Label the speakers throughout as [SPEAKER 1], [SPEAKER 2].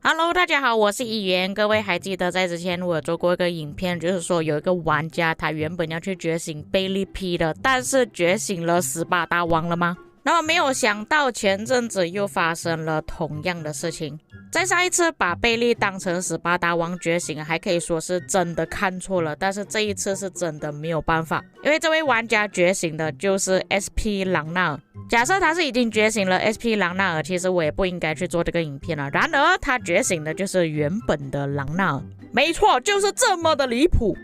[SPEAKER 1] Hello，大家好，我是议员。各位还记得在之前我有做过一个影片，就是说有一个玩家他原本要去觉醒贝利 P 的，但是觉醒了18大王了吗？那么没有想到前阵子又发生了同样的事情。在上一次把贝利当成18大王觉醒，还可以说是真的看错了，但是这一次是真的没有办法，因为这位玩家觉醒的就是 SP 朗纳尔。假设他是已经觉醒了 SP 朗纳尔，其实我也不应该去做这个影片了。然而他觉醒的就是原本的朗纳尔，没错，就是这么的离谱。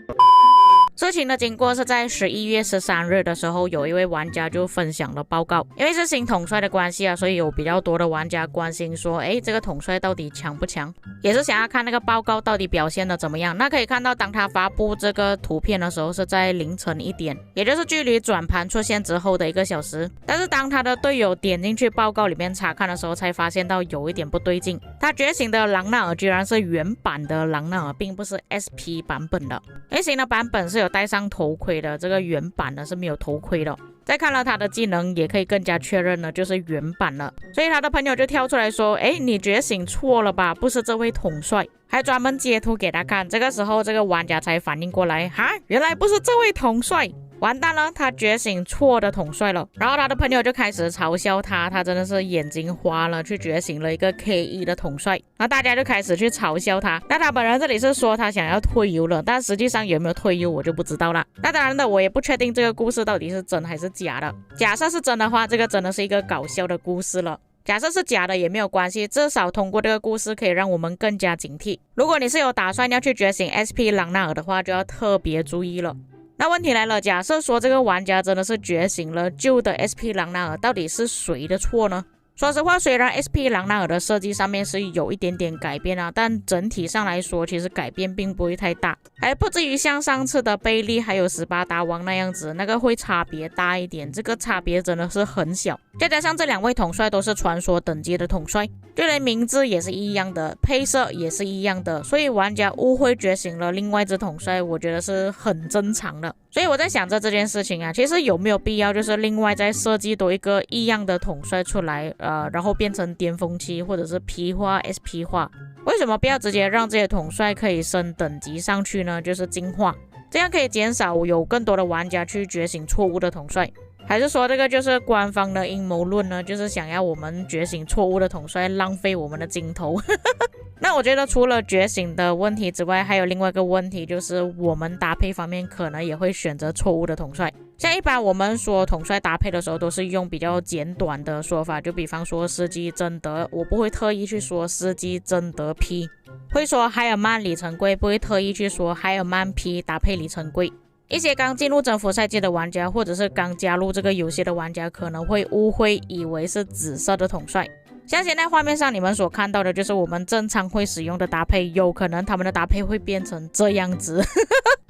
[SPEAKER 1] 事情的经过是在11月13日的时候，有一位玩家就分享了报告。因为是新统帅的关系啊，所以有比较多的玩家关心说，这个统帅到底强不强，也是想要看那个报告到底表现的怎么样。那可以看到，当他发布这个图片的时候是在凌晨1点，也就是距离转盘出现之后的1个小时。但是当他的队友点进去报告里面查看的时候，才发现到有一点不对劲。他觉醒的朗纳尔居然是原版的朗纳尔，并不是 SP 版本的。因为新的版本是有戴上头盔的，这个原版的是没有头盔的。再看了他的技能，也可以更加确认了，就是原版了。所以他的朋友就跳出来说，你觉醒错了吧，不是这位统帅，还专门截图给他看。这个时候这个玩家才反应过来，原来不是这位统帅，完蛋了，他觉醒错的统帅了。然后他的朋友就开始嘲笑他，他真的是眼睛花了，去觉醒了一个 K1 的统帅。然后大家就开始去嘲笑他。那他本人这里是说他想要退游了，但实际上有没有退游我就不知道了。那当然的，我也不确定这个故事到底是真还是假的。假设是真的话，这个真的是一个搞笑的故事了。假设是假的也没有关系，至少通过这个故事可以让我们更加警惕。如果你是有打算要去觉醒 SP 朗纳尔的话，就要特别注意了。那问题来了，假设说这个玩家真的是觉醒了旧的 SP 朗纳尔，到底是谁的错呢？说实话，虽然 SP 朗纳尔的设计上面是有一点点改变啊，但整体上来说其实改变并不会太大，还不至于像上次的贝利还有18大王那样子，那个会差别大一点，这个差别真的是很小。再加上这两位统帅都是传说等级的统帅，就连名字也是一样的，配色也是一样的，所以玩家误会觉醒了另外一只统帅，我觉得是很正常的。所以我在想着这件事情啊，其实有没有必要就是另外再设计多一个一样的统帅出来，然后变成巅峰期或者是 P 化 SP 化？为什么不要直接让这些统帅可以升等级上去呢？就是进化，这样可以减少有更多的玩家去觉醒错误的统帅。还是说这个就是官方的阴谋论呢？就是想要我们觉醒错误的统帅，浪费我们的金头。那我觉得除了觉醒的问题之外，还有另外一个问题，就是我们搭配方面可能也会选择错误的统帅。像一般我们说统帅搭配的时候，都是用比较简短的说法，就比方说司机贞德，我不会特意去说司机贞德 P， 会说海尔曼里程柜，不会特意去说海尔曼 P 搭配里程柜。一些刚进入征服赛季的玩家，或者是刚加入这个游戏的玩家，可能会误会以为是紫色的统帅。像现在画面上你们所看到的，就是我们正常会使用的搭配，有可能他们的搭配会变成这样子。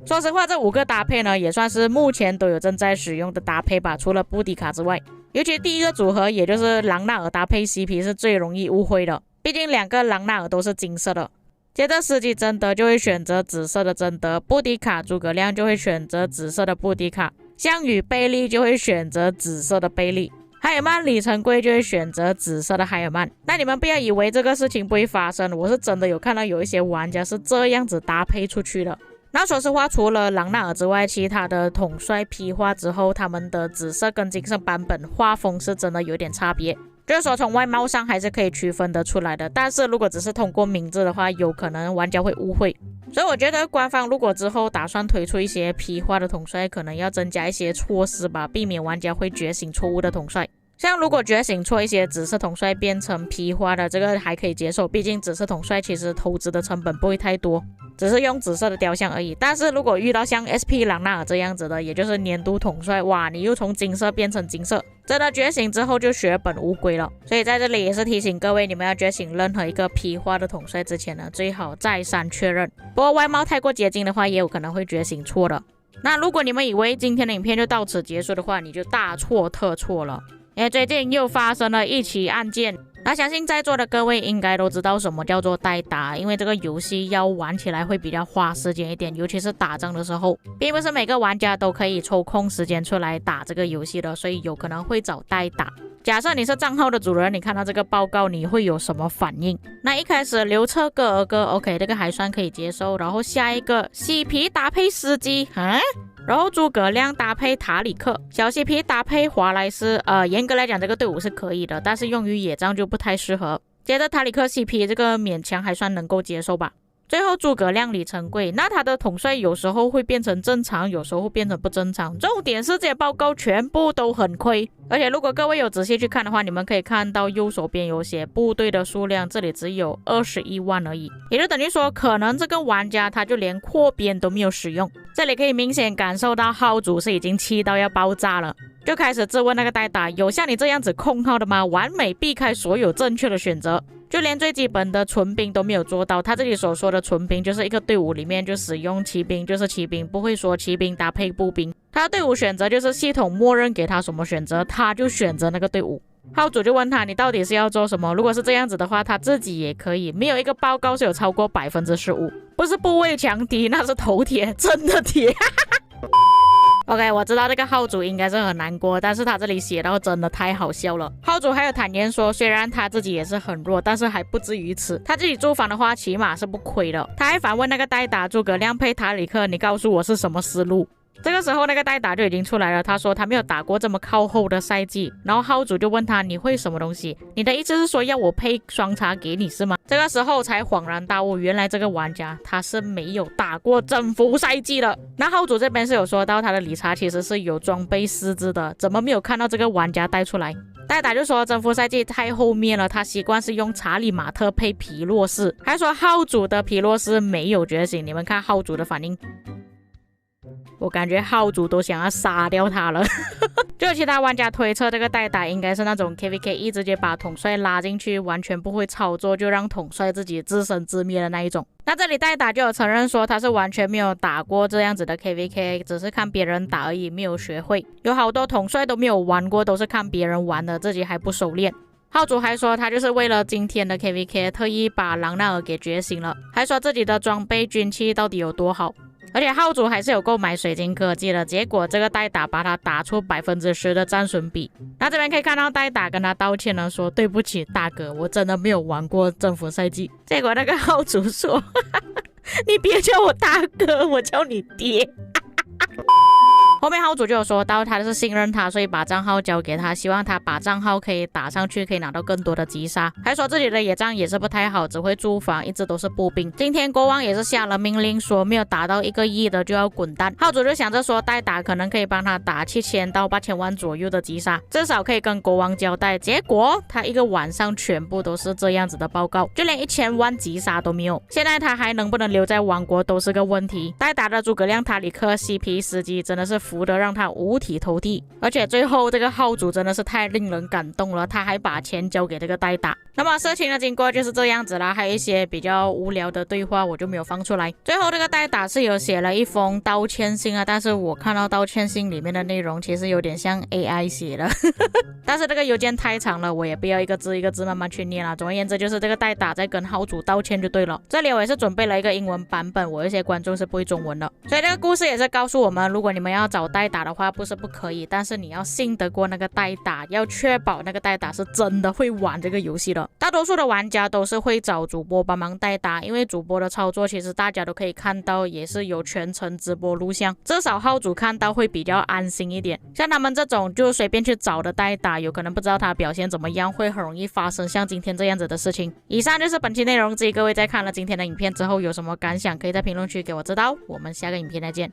[SPEAKER 1] 说实话，这5个搭配呢，也算是目前都有正在使用的搭配吧，除了布迪卡之外。尤其第一个组合，也就是朗纳尔搭配 CP 是最容易误会的，毕竟2个朗纳尔都是金色的。接着司机贞德就会选择紫色的贞德，布迪卡诸葛亮就会选择紫色的布迪卡，项羽贝利就会选择紫色的贝利，海尔曼里程柜就会选择紫色的海尔曼。那你们不要以为这个事情不会发生，我是真的有看到有一些玩家是这样子搭配出去的。那说实话，除了朗纳尔之外，其他的统帅 P 化之后，他们的紫色跟金色版本画风是真的有点差别，就是说从外貌上还是可以区分得出来的，但是如果只是通过名字的话，有可能玩家会误会。所以我觉得官方如果之后打算推出一些 P 化的统帅，可能要增加一些措施吧，避免玩家会觉醒错误的统帅。像如果觉醒错一些紫色统帅变成 P 化的，这个还可以接受，毕竟紫色统帅其实投资的成本不会太多，只是用紫色的雕像而已。但是如果遇到像 SP 朗纳尔这样子的，也就是年度统帅，哇，你又从金色变成金色，真的觉醒之后就血本无归了。所以在这里也是提醒各位，你们要觉醒任何一个 P 化的统帅之前呢，最好再三确认。不过外貌太过接近的话，也有可能会觉醒错的。那如果你们以为今天的影片就到此结束的话，你就大错特错了。因为最近又发生了一起案件，那相信在座的各位应该都知道什么叫做代打，因为这个游戏要玩起来会比较花时间一点，尤其是打仗的时候，并不是每个玩家都可以抽空时间出来打这个游戏的，所以有可能会找代打。假设你是账号的主人，你看到这个报告你会有什么反应？那一开始刘彻哥儿歌 OK 这个还算可以接受，然后下一个西皮搭配司机然后诸葛亮搭配塔里克，小西皮搭配华莱士，严格来讲这个队伍是可以的，但是用于野战就不太适合。接着塔里克西皮这个勉强还算能够接受吧。最后诸葛亮李成桂，那他的统帅有时候会变成正常，有时候会变成不正常，重点是这些报告全部都很亏。而且如果各位有仔细去看的话，你们可以看到右手边有写部队的数量，这里只有21万而已，也就等于说可能这个玩家他就连扩编都没有使用。这里可以明显感受到号主是已经气到要爆炸了，就开始质问那个代打，有像你这样子控号的吗？完美避开所有正确的选择，就连最基本的纯兵都没有做到。他这里所说的纯兵就是一个队伍里面就使用骑兵就是骑兵，不会说骑兵搭配步兵。他的队伍选择就是系统默认给他什么选择，他就选择那个队伍。号主就问他你到底是要做什么？如果是这样子的话，他自己也可以。没有一个报告是有超过15%，不是部位强敌，那是头铁，真的铁。OK， 我知道这个号主应该是很难过，但是他这里写到真的太好笑了。号主还有坦言说，虽然他自己也是很弱，但是还不至于此。他自己驻防的话，起码是不亏的。他还反问那个代打诸葛亮配塔里克，你告诉我是什么思路？这个时候那个代打就已经出来了，他说他没有打过这么靠后的赛季。然后号主就问他你会什么东西？你的意思是说要我配双叉给你是吗？这个时候才恍然大悟，原来这个玩家他是没有打过征服赛季的。那号主这边是有说到他的理查其实是有装备师资的，怎么没有看到这个玩家带出来？代打就说征服赛季太后面了，他习惯是用查理马特配皮洛士，还说号主的皮洛士没有觉醒。你们看号主的反应，我感觉号主都想要杀掉他了。就有其他玩家推测这个代打应该是那种 KVK 一直接把统帅拉进去，完全不会操作，就让统帅自己自生自灭的那一种。那这里代打就有承认说他是完全没有打过这样子的 KVK， 只是看别人打而已，没有学会。有好多统帅都没有玩过，都是看别人玩的，自己还不熟练。号主还说他就是为了今天的 KVK 特意把朗纳尔给觉醒了，还说自己的装备军器到底有多好。而且号主还是有购买水晶科技的，结果这个代打把他打出10%的战损比。那这边可以看到代打跟他道歉了，说对不起大哥，我真的没有玩过征服赛季。结果那个号主说你别叫我大哥，我叫你爹。后面号主就有说到他是信任他，所以把账号交给他，希望他把账号可以打上去，可以拿到更多的击杀。还说自己的野战也是不太好，只会驻防，一直都是步兵。今天国王也是下了命令，说没有打到1个亿的就要滚蛋。号主就想着说代打可能可以帮他打7000到8000万左右的击杀，至少可以跟国王交代。结果他一个晚上全部都是这样子的报告，就连1000万击杀都没有。现在他还能不能留在王国都是个问题。代打的诸葛亮塔里克 CP 司机真的是服得让他五体投地，而且最后这个号主真的是太令人感动了，他还把钱交给这个代打。那么事情的经过就是这样子啦，还有一些比较无聊的对话我就没有放出来。最后这个代打是有写了一封道歉信啊，但是我看到道歉信里面的内容其实有点像 AI 写的但是这个邮件太长了，我也不要一个字一个字慢慢去念了。总而言之就是这个代打在跟号主道歉就对了。这里我也是准备了一个英文版本，我有些观众是不会中文的，所以这个故事也是告诉我们，如果你们要找代打的话不是不可以，但是你要信得过那个代打，要确保那个代打是真的会玩这个游戏的。大多数的玩家都是会找主播帮忙代打，因为主播的操作其实大家都可以看到，也是有全程直播录像，至少号主看到会比较安心一点。像他们这种就随便去找的代打，有可能不知道他表现怎么样，会很容易发生像今天这样子的事情。以上就是本期内容，至于各位在看了今天的影片之后有什么感想，可以在评论区给我知道。我们下个影片再见。